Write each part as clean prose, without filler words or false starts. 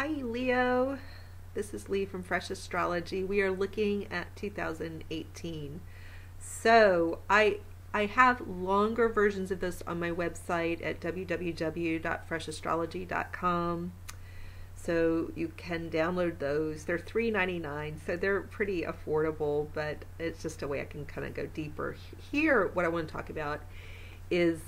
Hi Leo, this is Lee from Fresh Astrology. We are looking at 2018. So I have longer versions of this on my website at www.freshastrology.com. So you can download those. They're $3.99, so they're pretty affordable, but it's just a way I can kind of go deeper. Here, what I want to talk about is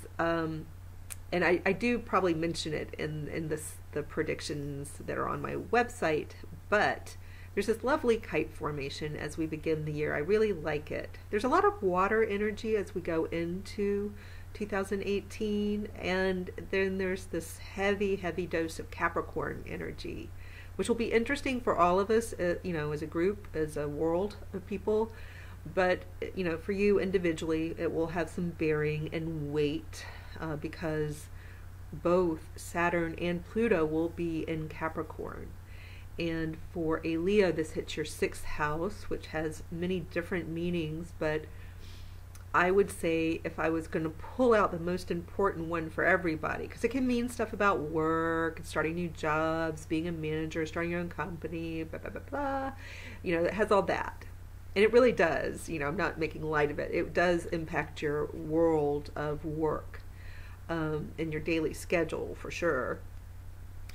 and I do probably mention it in the predictions that are on my website, but there's this lovely kite formation as we begin the year. I really like it. There's a lot of water energy as we go into 2018, and then there's this heavy, heavy dose of Capricorn energy, which will be interesting for all of us, as a group, as a world of people. But, for you individually, it will have some bearing and weight because both Saturn and Pluto will be in Capricorn. And for a Leo, this hits your sixth house, which has many different meanings, but I would say if I was going to pull out the most important one for everybody, because it can mean stuff about work, starting new jobs, being a manager, starting your own company, blah, blah, blah, blah. It has all that. And it really does, I'm not making light of it. It does impact your world of work and your daily schedule for sure.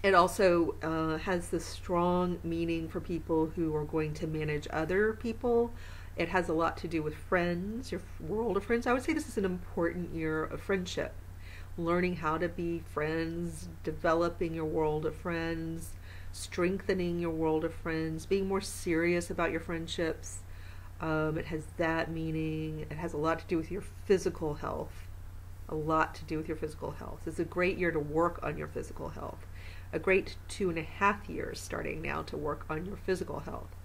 It also has this strong meaning for people who are going to manage other people. It has a lot to do with friends, your world of friends. I would say this is an important year of friendship. Learning how to be friends, developing your world of friends, strengthening your world of friends, being more serious about your friendships. It has that meaning. It has a lot to do with your physical health. A lot to do with your physical health. It's a great year to work on your physical health. A great 2.5 years starting now to work on your physical health.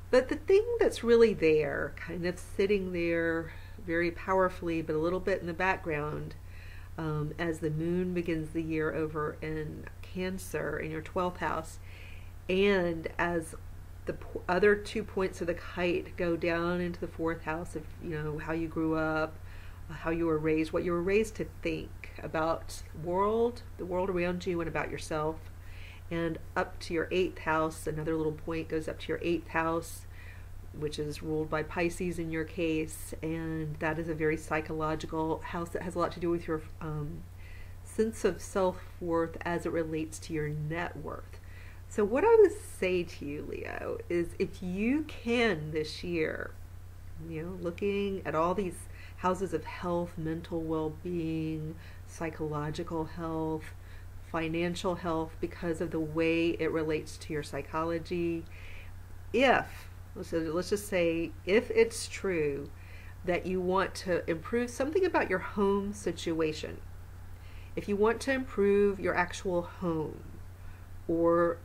But the thing that's really there, kind of sitting there very powerfully, but a little bit in the background, as the moon begins the year over in Cancer in your 12th house, and as the other 2 points of the kite go down into the 4th house of, how you grew up, how you were raised, what you were raised to think about the world around you, and about yourself. And up to your 8th house, another little point goes up to your 8th house, which is ruled by Pisces in your case, and that is a very psychological house that has a lot to do with your sense of self-worth as it relates to your net worth. So what I would say to you, Leo, is if you can this year, looking at all these houses of health, mental well-being, psychological health, financial health, because of the way it relates to your psychology. Let's just say, if it's true that you want to improve something about your home situation, if you want to improve your actual home or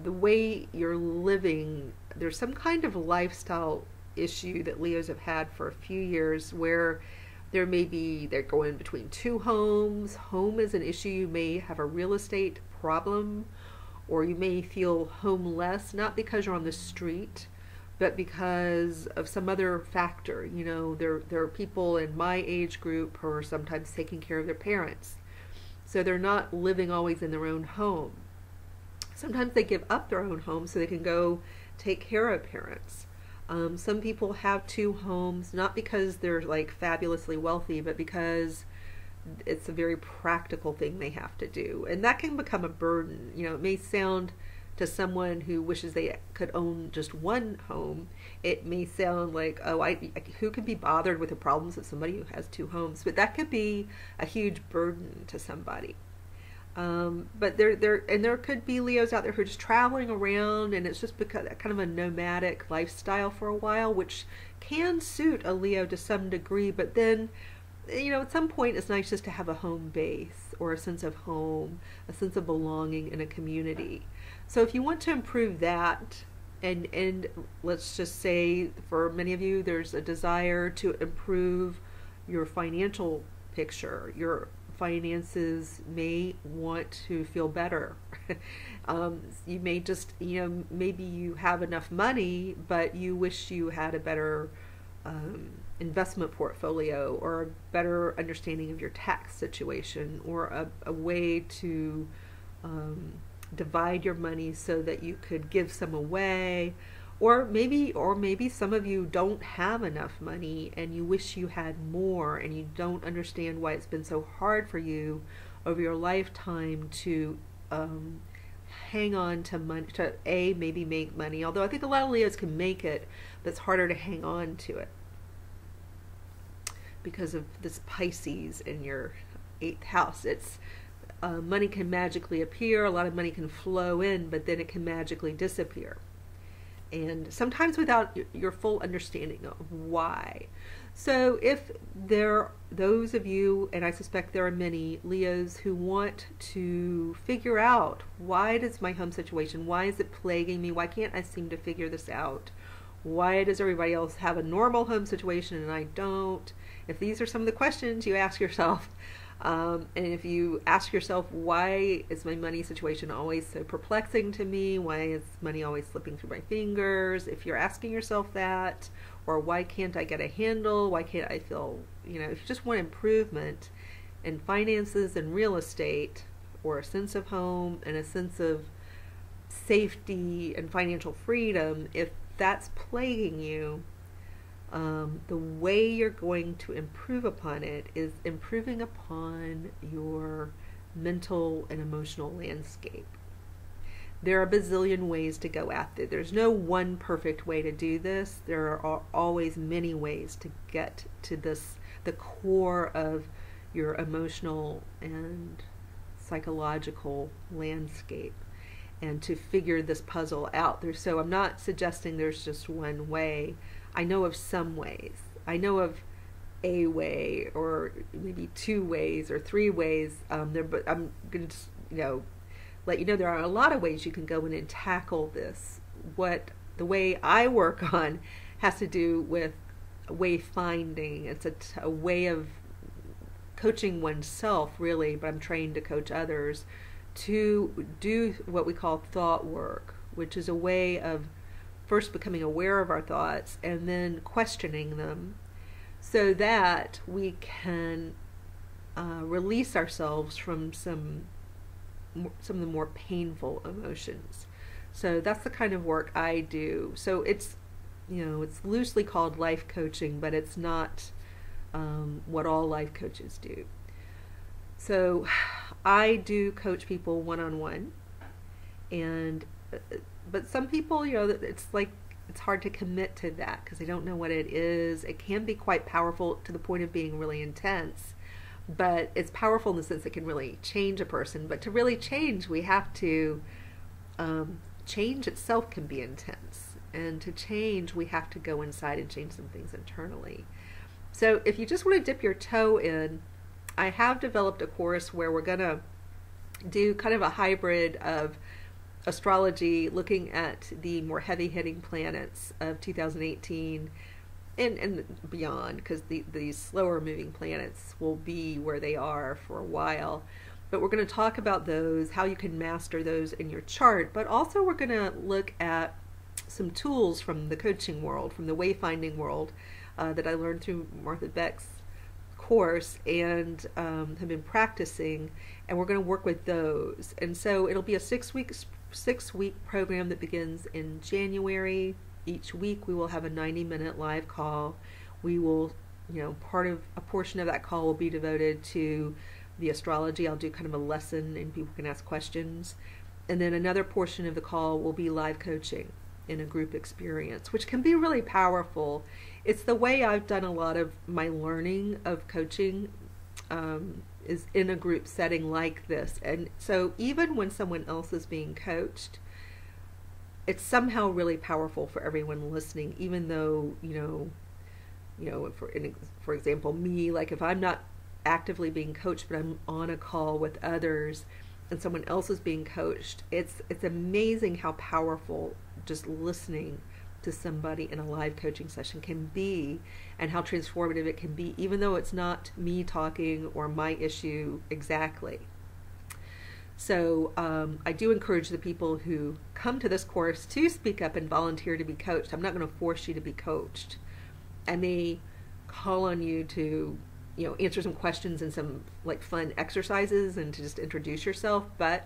the way you're living, there's some kind of lifestyle issue that Leos have had for a few years where they're going between two homes. Home is an issue. You may have a real estate problem, or you may feel homeless, not because you're on the street, but because of some other factor. There are people in my age group who are sometimes taking care of their parents, so they're not living always in their own home. Sometimes they give up their own home so they can go take care of parents. Some people have two homes, not because they're like fabulously wealthy, but because it's a very practical thing they have to do. And that can become a burden. It may sound to someone who wishes they could own just one home, it may sound like, who could be bothered with the problems of somebody who has two homes? But that could be a huge burden to somebody. But there could be Leos out there who are just traveling around, and it's just because kind of a nomadic lifestyle for a while, which can suit a Leo to some degree. But then, at some point, it's nice just to have a home base or a sense of home, a sense of belonging in a community. So if you want to improve that, and let's just say for many of you, there's a desire to improve your financial picture, your finances may want to feel better. You may just, maybe you have enough money, but you wish you had a better investment portfolio, or a better understanding of your tax situation, or a way to divide your money so that you could give some away, or maybe some of you don't have enough money and you wish you had more, and you don't understand why it's been so hard for you over your lifetime to hang on to money, to maybe make money, although I think a lot of Leos can make it, but it's harder to hang on to it because of this Pisces in your 8th house. It's money can magically appear, a lot of money can flow in, but then it can magically disappear, and sometimes without your full understanding of why. So if there those of you, and I suspect there are many Leos, who want to figure out, why does my home situation, why is it plaguing me, why can't I seem to figure this out, why does everybody else have a normal home situation and I don't? If these are some of the questions you ask yourself, and if you ask yourself, why is my money situation always so perplexing to me? Why is money always slipping through my fingers? If you're asking yourself that, or why can't I get a handle? Why can't I feel, if you just want improvement in finances and real estate, or a sense of home and a sense of safety and financial freedom, if that's plaguing you, the way you're going to improve upon it is improving upon your mental and emotional landscape. There are a bazillion ways to go at it. There's no one perfect way to do this. There are always many ways to get to this, the core of your emotional and psychological landscape, and to figure this puzzle out. So I'm not suggesting there's just one way. I know of some ways. I know of a way, or maybe 2 ways, or 3 ways. But I'm going to, let you know there are a lot of ways you can go in and tackle this. What the way I work on has to do with wayfinding. It's a way of coaching oneself, really, but I'm trained to coach others to do what we call thought work, which is a way of first becoming aware of our thoughts and then questioning them, so that we can release ourselves from some of the more painful emotions. So that's the kind of work I do. So it's it's loosely called life coaching, but it's not what all life coaches do. So I do coach people one-on-one, but some people, it's hard to commit to that because they don't know what it is. It can be quite powerful to the point of being really intense, but it's powerful in the sense it can really change a person. But to really change, we have to, change itself can be intense. And to change, we have to go inside and change some things internally. So if you just want to dip your toe in, I have developed a course where we're going to do kind of a hybrid of astrology, looking at the more heavy-hitting planets of 2018 and beyond, because these slower-moving planets will be where they are for a while. But we're going to talk about those, how you can master those in your chart, but also we're going to look at some tools from the coaching world, from the wayfinding world, that I learned through Martha Beck's course and have been practicing, and we're going to work with those. And so it'll be a 6-week program that begins in January. Each week we will have a 90-minute live call. We will, a portion of that call will be devoted to the astrology. I'll do kind of a lesson and people can ask questions. And then another portion of the call will be live coaching in a group experience, which can be really powerful. It's the way I've done a lot of my learning of coaching, is in a group setting like this. And so even when someone else is being coached, it's somehow really powerful for everyone listening, even though, for example, me, like if I'm not actively being coached, but I'm on a call with others and someone else is being coached, it's amazing how powerful just listening to somebody in a live coaching session can be, and how transformative it can be, even though it's not me talking or my issue exactly. So I do encourage the people who come to this course to speak up and volunteer to be coached. I'm not going to force you to be coached. I may call on you to, answer some questions and some fun exercises and to just introduce yourself, but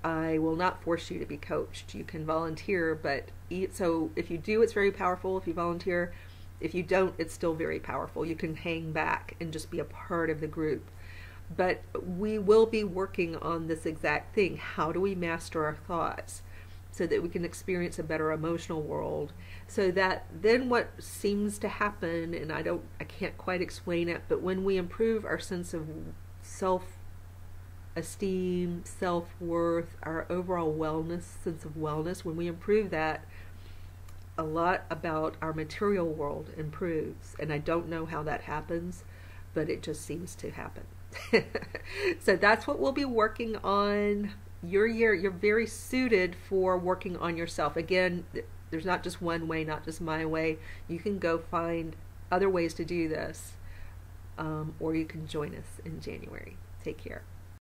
I will not force you to be coached. You can volunteer, but so if you do, it's very powerful. If you volunteer, if you don't, it's still very powerful. You can hang back and just be a part of the group. But we will be working on this exact thing. How do we master our thoughts so that we can experience a better emotional world? So that then what seems to happen, and I can't quite explain it, but when we improve our sense of self-esteem, self-worth, our overall wellness, sense of wellness, when we improve that, a lot about our material world improves. And I don't know how that happens, but it just seems to happen. So that's what we'll be working on. You're very suited for working on yourself. Again, there's not just one way, not just my way. You can go find other ways to do this, or you can join us in January. Take care.